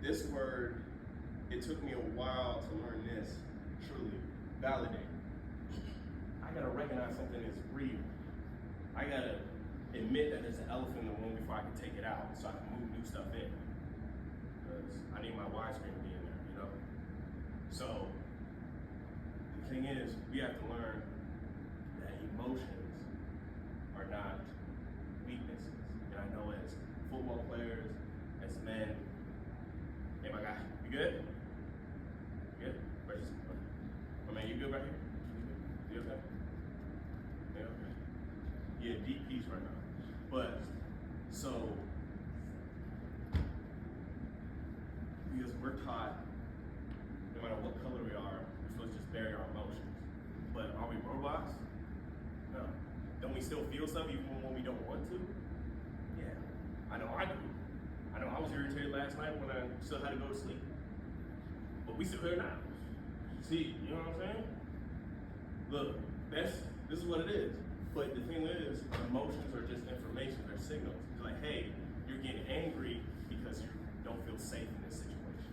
this word, it took me a while to learn this, truly, validate. I gotta recognize something is real. I gotta admit that there's an elephant in the room before I can take it out so I can move new stuff in. Because I need my widescreen to be in there, you know? So, the thing is, we have to learn that emotions are not weaknesses. And I know as football players, as men, hey my guy, you good? You good? Where's my man, you good right here? You okay? Yeah, okay. Yeah, deep peace right now. But, so, because we're taught, no matter what color we are, we're supposed to just bury our emotions. But are we robots? No. Don't we still feel stuff even when we don't want to? Yeah, I know I do. I know I was irritated last night when I still had to go to sleep. But we still here now. See, you know what I'm saying? Look, this is what it is. But the thing is, emotions are just information, they're signals. It's like, hey, you're getting angry because you don't feel safe in this situation.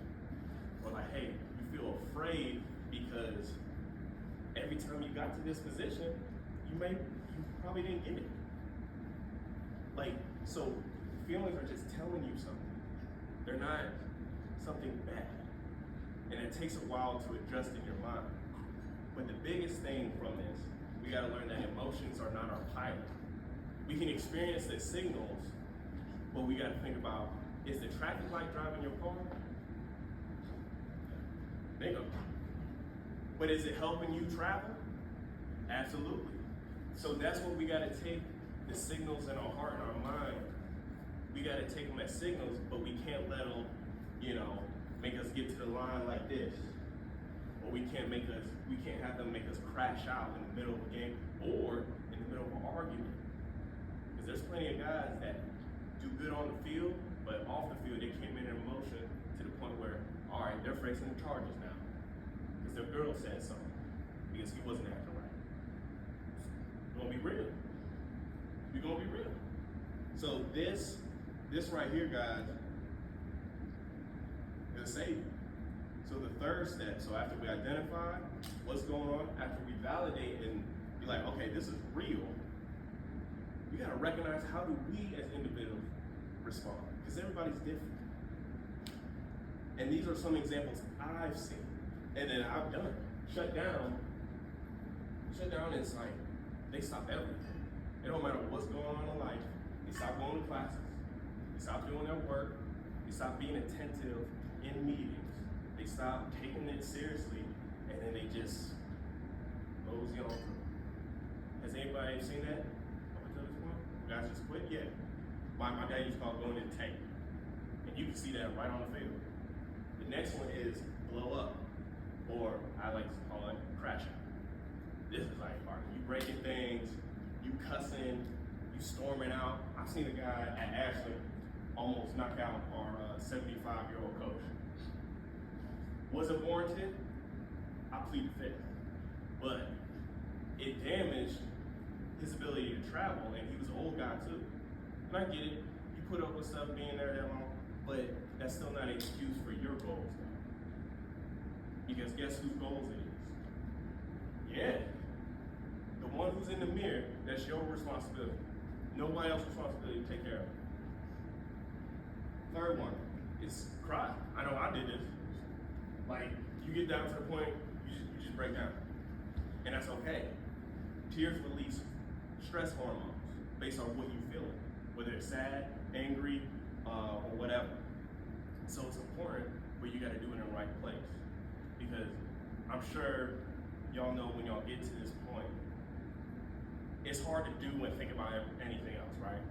Or like, hey, you feel afraid because every time you got to this position, you probably didn't get it. Like, so feelings are just telling you something. They're not something bad. And it takes a while to adjust in your mind. But the biggest thing from this, we gotta learn that emotions are not our pilot. We can experience the signals, but we gotta think about, is the traffic light driving your car? Bingo. But is it helping you travel? Absolutely. So that's what we gotta take the signals in our heart and our mind. We gotta take them as signals, but we can't let them, make us get to the line like this. Or we can't have them make us crash out in the middle of a game or in the middle of an argument. Because there's plenty of guys that do good on the field, but off the field they came in emotion to the point where, all right, they're facing the charges now. Because their girl said something, because he wasn't acting right. We're gonna be real. We're gonna be real. So this right here, guys, is a savior. So the third step, so after we identify what's going on, after we validate and be like, okay, this is real, we gotta recognize how do we as individuals respond, because everybody's different. And these are some examples I've seen, and then I've done. Shut down, it's like, they stop everything. It don't matter what's going on in life, they stop going to classes, they stop doing their work, they stop being attentive in meetings, they stop taking it seriously, and then they just mosey on through. Has anybody seen that up until this point? You guys just quit? Yeah. My dad used to call it going in the tank. And you can see that right on the field. The next one is blow up, or I like to call it crash out. This is like, all right, you breaking things, you cussing, you storming out. I've seen a guy at Ashland almost knock out our 75-year-old coach. Was it warranted? I plead the fifth. But it damaged his ability to travel, and he was an old guy too. And I get it, you put up with stuff being there that long, but that's still not an excuse for your goals though. Because guess whose goals it is? Yeah. The one who's in the mirror, that's your responsibility. Nobody else's responsibility to take care of it. Third one is cry. I know I did this. Like, you get down to the point, you just break down. And that's okay. Tears release stress hormones based on what you're feeling, whether it's sad, angry, or whatever. So it's important, but you gotta do it in the right place. Because I'm sure y'all know when y'all get to this point, it's hard to do and think about anything else, right?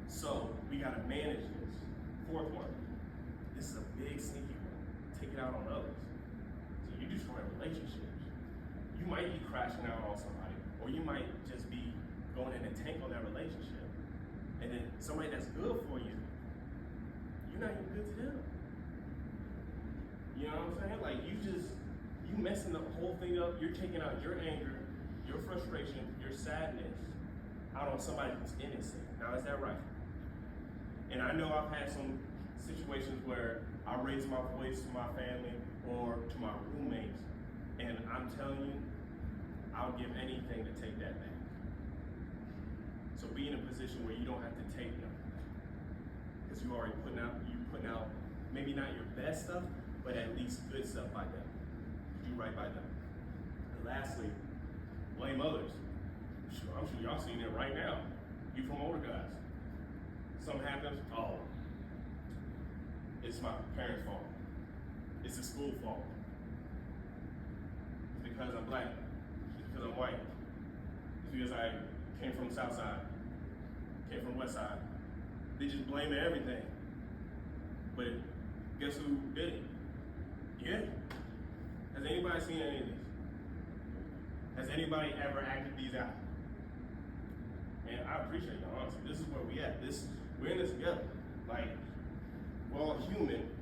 So we gotta manage this. Fourth one, this is a big sneaky one. Take it out on others. So you destroy relationships. You might be crashing out on somebody, or you might just be going in a tank on that relationship. And then somebody that's good for you, you're not even good to them. You know what I'm saying? Like you messing the whole thing up. You're taking out your anger, your frustration, your sadness out on somebody who's innocent. Now, is that right? And I know I've had some situations where I raise my voice to my family or to my roommates, and I'm telling you, I'll give anything to take that back. So be in a position where you don't have to take them, because you already putting out maybe not your best stuff, but at least good stuff by them. Do right by them. And lastly, blame others. I'm sure y'all seeing it right now. You from older guys. Something happens, oh, it's my parents' fault. It's the school fault. It's because I'm black. It's because I'm white. It's because I came from the South Side, came from the West Side. They just blame everything. But guess who did it? Yeah. Has anybody seen any of this? Has anybody ever acted these out? And I appreciate y'all, honestly. This is where we at. We're in this together. Like, we're all human,